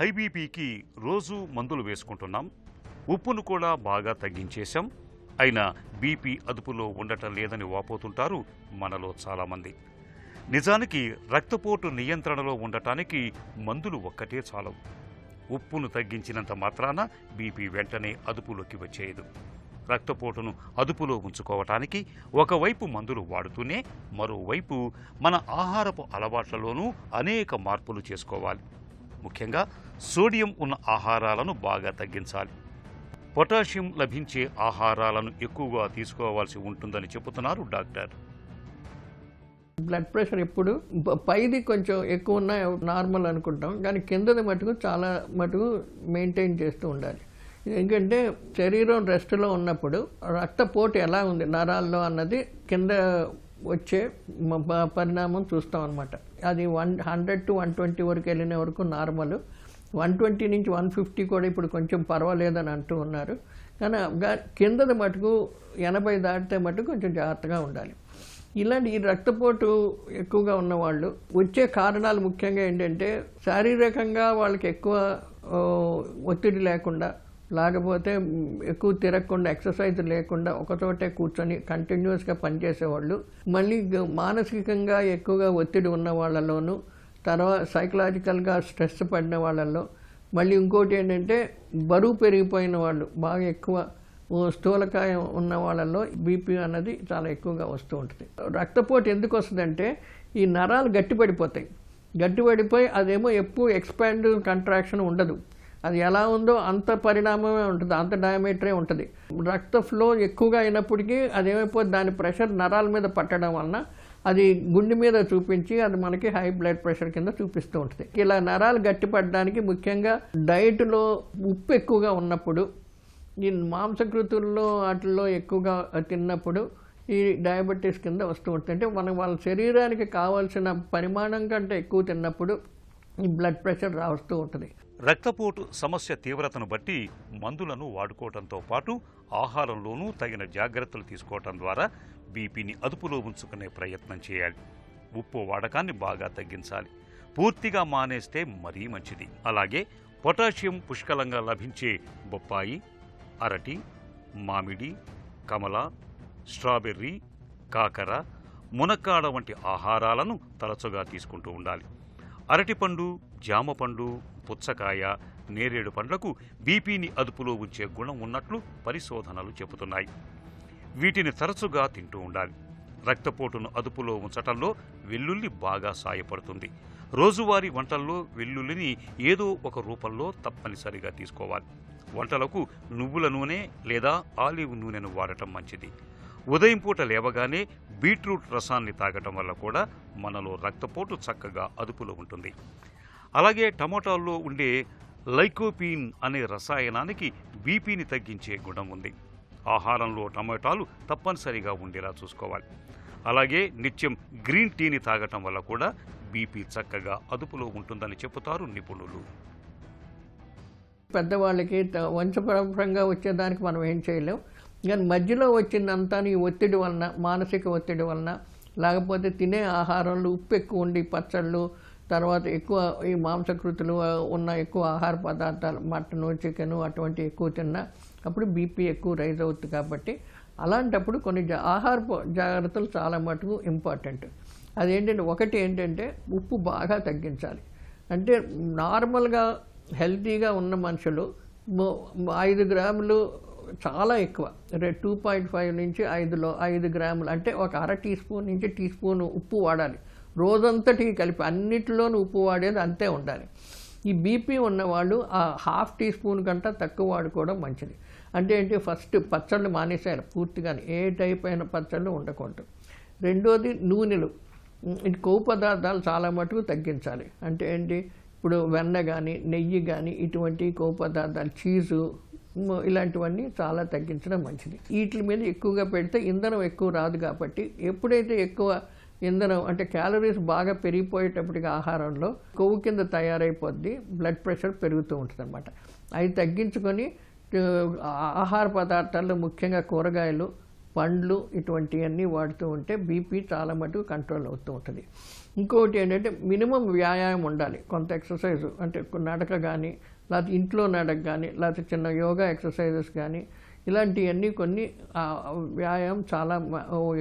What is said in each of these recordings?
High బీపీకి రోజు మందులు వేసుకుంటున్నాం, ఉప్పును కూడా బాగా తగ్గించేశాం, అయినా బీపీ అదుపులో ఉండటం లేదని వాపోతుంటారు మనలో చాలామంది. నిజానికి రక్తపోటు నియంత్రణలో ఉండటానికి మందులు ఒక్కటే చాలవు. ఉప్పును తగ్గించినంత మాత్రాన బీపీ వెంటనే అదుపులోకి వచ్చేయదు. రక్తపోటును అదుపులో ఉంచుకోవటానికి ఒకవైపు మందులు వాడుతూనే మరోవైపు మన ఆహారపు అలవాట్లలోనూ అనేక మార్పులు చేసుకోవాలి. ముఖ్యంగా సోడియం ఉన్న ఆహారాలను బాగా తగ్గించాలి. పొటాషియం లభించే ఆహారాలను ఎక్కువగా తీసుకోవాల్సి ఉంటుందని చెబుతున్నారు డాక్టర్. బ్లడ్ ప్రెషర్ ఎప్పుడు పైది కొంచెం ఎక్కువ ఉన్న నార్మల్ అనుకుంటాం, కానీ కిందది మటుకు చాలా మటుకు మెయింటైన్ చేస్తూ ఉండాలి. ఎందుకంటే శరీరం రెస్ట్లో ఉన్నప్పుడు రక్తపోటు ఎలా ఉంది నరాల్లో అన్నది కింద వచ్చే పరిణామం చూస్తాం అనమాట. అది 100 to 120 వరకు వెళ్ళిన వరకు నార్మల్, 120 నుంచి 150 కూడా ఇప్పుడు కొంచెం పర్వాలేదని అంటూ ఉన్నారు. కానీ కిందది మటుకు 80 దాటితే మటుకు కొంచెం జాగ్రత్తగా ఉండాలి. ఇలాంటి ఈ రక్తపోటు ఎక్కువగా ఉన్నవాళ్ళు వచ్చే కారణాలు ముఖ్యంగా ఏంటంటే శారీరకంగా వాళ్ళకి ఎక్కువ ఒత్తిడి లేకుండా, లేకపోతే ఎక్కువ తిరగకుండా, ఎక్సర్సైజ్ లేకుండా ఒకచోటే కూర్చొని కంటిన్యూస్గా పనిచేసేవాళ్ళు, మళ్ళీ మానసికంగా ఎక్కువగా ఒత్తిడి ఉన్న వాళ్ళలోనూ, తర్వాత సైకలాజికల్గా స్ట్రెస్ పడిన వాళ్ళల్లో, మళ్ళీ ఇంకోటి ఏంటంటే బరువు పెరిగిపోయిన వాళ్ళు, బాగా ఎక్కువ స్థూలకాయం ఉన్న వాళ్ళల్లో బీపీ అన్నది చాలా ఎక్కువగా వస్తూ ఉంటుంది. రక్తపోటు ఎందుకు వస్తుందంటే ఈ నరాలు గట్టిపడిపోతాయి, గట్టిపడిపోయి అదేమో ఎప్పుడు ఎక్స్పాండ్ కంట్రాక్షన్ ఉండదు. అది ఎలా ఉందో అంత పరిణామమే ఉంటుంది, అంత డయామీటరే ఉంటుంది. రక్త ఫ్లో ఎక్కువగా అయినప్పటికీ అదేమైపోతుంది, దాని ప్రెషర్ నరాల మీద పట్టడం వలన అది గుండె మీద చూపించి అది మనకి హై బ్లడ్ ప్రెషర్ కింద చూపిస్తూ ఉంటుంది. ఇలా నరాలు గట్టిపడడానికి ముఖ్యంగా డైట్లో ఉప్పు ఎక్కువగా ఉన్నప్పుడు, ఈ మాంసకృతుల్లో వాటిల్లో ఎక్కువగా తిన్నప్పుడు ఈ డయాబెటీస్ కింద వస్తూ ఉంటుంది. అంటే వాళ్ళ శరీరానికి కావాల్సిన పరిమాణం కంటే ఎక్కువ తిన్నప్పుడు ఈ బ్లడ్ ప్రెషర్ వస్తూ ఉంటుంది. రక్తపోటు సమస్య తీవ్రతను బట్టి మందులను వాడుకోవడంతో పాటు ఆహారంలోనూ తగిన జాగ్రత్తలు తీసుకోవటం ద్వారా బీపీని అదుపులో ఉంచుకునే ప్రయత్నం చేయాలి. ఉప్పు వాడకాన్ని బాగా తగ్గించాలి, పూర్తిగా మానేస్తే మరీ మంచిది. అలాగే పొటాషియం పుష్కలంగా లభించే బొప్పాయి, అరటి, మామిడి, కమల, స్ట్రాబెర్రీ, కాకర, మునక్కాడ వంటి ఆహారాలను తరచుగా తీసుకుంటూ ఉండాలి. అరటిపండు, జామపండు, పుచ్చకాయ, నేరేడు పండ్లకు బీపీని అదుపులో ఉంచే గుణం ఉన్నట్లు పరిశోధనలు చెబుతున్నాయి. వీటిని తరచుగా తింటూ ఉండాలి. రక్తపోటును అదుపులో ఉంచటంలో వెల్లుల్లి బాగా సాయపడుతుంది. రోజువారీ వంటల్లో వెల్లుల్లిని ఏదో ఒక రూపంలో తప్పనిసరిగా తీసుకోవాలి. వంటలకు నువ్వుల నూనె లేదా ఆలివ్ నూనెను వాడటం మంచిది. ఉదయం పూట లేవగానే బీట్రూట్ రసాన్ని తాగటం వల్ల కూడా మనలో రక్తపోటు చక్కగా అదుపులో ఉంటుంది. అలాగే టమోటాల్లో ఉండే లైకోపీన్ అనే రసాయనానికి బీపీని తగ్గించే గుణం ఉంది. ఆహారంలో టమోటాలు తప్పనిసరిగా ఉండేలా చూసుకోవాలి. అలాగే నిత్యం గ్రీన్ టీని తాగటం వల్ల కూడా బీపీ చక్కగా అదుపులో ఉంటుందని చెబుతారు నిపుణులు. పెద్దవాళ్ళకి వంశపరంపరంగా వచ్చేదానికి మనం ఏం చేయలేం, కానీ మధ్యలో వచ్చిందంతా ఈ ఒత్తిడి వలన, మానసిక ఒత్తిడి వలన, లేకపోతే తినే ఆహారంలో ఉప్పు ఎక్కువ ఉండి పచ్చళ్ళు, తర్వాత ఎక్కువ ఈ మాంసకృతులు ఉన్న ఎక్కువ ఆహార పదార్థాలు, మటను, చికెను అటువంటి ఎక్కువ తిన్నా అప్పుడు బీపీ ఎక్కువ రైజ్ అవుతుంది. కాబట్టి అలాంటప్పుడు కొన్ని ఆహార జాగ్రత్తలు చాలా మటుకు ఇంపార్టెంట్. అదేంటంటే ఒకటి ఏంటంటే ఉప్పు బాగా తగ్గించాలి. అంటే నార్మల్గా హెల్తీగా ఉన్న మనుషులు 5 గ్రాములు చాలా ఎక్కువ, 2.5 నుంచి 5 గ్రాములు అంటే ఒక అర టీ స్పూన్ నుంచి టీ స్పూన్ ఉప్పు వాడాలి. రోజంతటికి కలిపి అన్నిటిలోనూ ఉప్పు వాడేది అంతే ఉండాలి. ఈ బీపీ ఉన్నవాళ్ళు ఆ ½ టీ స్పూన్ కంటే తక్కువ వాడుకోవడం మంచిది. అంటే ఏంటి, ఫస్ట్ పచ్చళ్ళు మానేసేయాలి పూర్తిగా, ఏ టైప్ అయిన పచ్చళ్ళు ఉండకూడదు. రెండోది నూనెలు, కొవ్వు పదార్థాలు చాలా మటుకు తగ్గించాలి. అంటే ఏంటి, ఇప్పుడు వెన్న కానీ నెయ్యి కానీ ఇటువంటి కొవ్వు పదార్థాలు, చీజు ఇలాంటివన్నీ చాలా తగ్గించడం మంచిది. వీటి మీద ఎక్కువగా పెడితే ఇంధనం ఎక్కువ రాదు. కాబట్టి ఎప్పుడైతే ఎక్కువ ఇంధనం అంటే క్యాలరీస్ బాగా పెరిగిపోయేటప్పటికి ఆహారంలో కొవ్వు కింద తయారైపోద్ది, బ్లడ్ ప్రెషర్ పెరుగుతూ ఉంటుంది అన్నమాట. అవి తగ్గించుకొని ఆహార పదార్థాల్లో ముఖ్యంగా కూరగాయలు, పండ్లు ఇటువంటివన్నీ వాడుతూ ఉంటే బీపీ చాలా మటుకు కంట్రోల్ అవుతూ ఉంటుంది. ఇంకొకటి ఏంటంటే మినిమం వ్యాయామం ఉండాలి, కొంత ఎక్సర్సైజ్, అంటే నడక కానీ, లేకపోతే ఇంట్లో నడక కానీ, లేకపోతే చిన్న యోగా ఎక్సర్సైజెస్ కానీ, ఇలాంటివన్నీ కొన్ని వ్యాయామం చాలా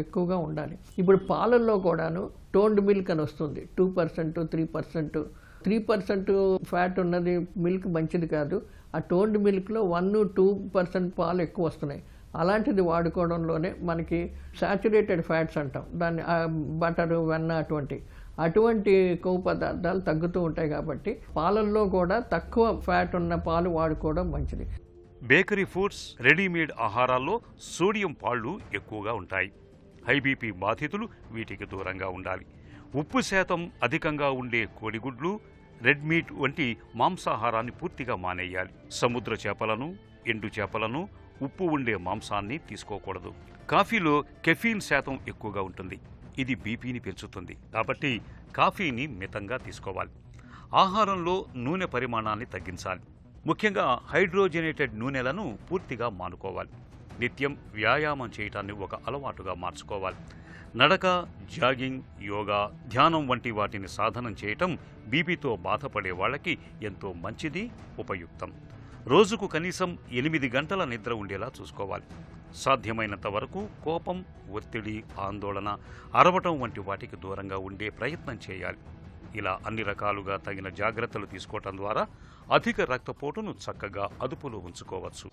ఎక్కువగా ఉండాలి. ఇప్పుడు పాలల్లో కూడాను టోన్డ్ మిల్క్ అని వస్తుంది, 2%, 3%. 3% ఫ్యాట్ ఉన్నది మిల్క్ మంచిది కాదు. ఆ టోన్డ్ మిల్క్లో 1-2% పాలు ఎక్కువ వస్తున్నాయి. అలాంటిది వాడుకోవడంలోనే మనకి సాచురేటెడ్ ఫ్యాట్స్ అంటాం దాన్ని, బటరు, వెన్న అటువంటి కొవ్వు పదార్థాలు తగ్గుతూ ఉంటాయి. కాబట్టి పాలల్లో కూడా తక్కువ ఫ్యాట్ ఉన్న పాలు వాడుకోవడం మంచిది. బేకరీ ఫుడ్స్, రెడీమేడ్ ఆహారాల్లో సోడియం పాళ్ళు ఎక్కువగా ఉంటాయి. హై బీపీ బాధితులు వీటికి దూరంగా ఉండాలి. ఉప్పు శాతం అధికంగా ఉండే కోడిగుడ్లు, రెడ్ మీట్ వంటి మాంసాహారాన్ని పూర్తిగా మానేయాలి. సముద్ర చేపలను, ఎండు చేపలను, ఉప్పు ఉండే మాంసాన్ని తీసుకోకూడదు. కాఫీలో కెఫీన్ శాతం ఎక్కువగా ఉంటుంది. ఇది బీపీని పెంచుతుంది. కాబట్టి కాఫీని మితంగా తీసుకోవాలి. ఆహారంలో నూనె పరిమాణాన్ని తగ్గించాలి. ముఖ్యంగా హైడ్రోజనేటెడ్ నూనెలను పూర్తిగా మానుకోవాలి. నిత్యం వ్యాయామం చేయటాన్ని ఒక అలవాటుగా మార్చుకోవాలి. నడక, జాగింగ్, యోగా, ధ్యానం వంటి వాటిని సాధనం చేయటం బీపీతో బాధపడే వాళ్ళకి ఎంతో మంచిది, ఉపయుక్తం. రోజుకు కనీసం 8 గంటల నిద్ర ఉండేలా చూసుకోవాలి. సాధ్యమైనంత వరకు కోపం, ఒత్తిడి, ఆందోళన, అరవటం వంటి వాటికి దూరంగా ఉండే ప్రయత్నం చేయాలి. ఇలా అన్ని రకాలుగా తగిన జాగ్రత్తలు తీసుకోవటం ద్వారా అధిక రక్తపోటును చక్కగా అదుపులో ఉంచుకోవచ్చు.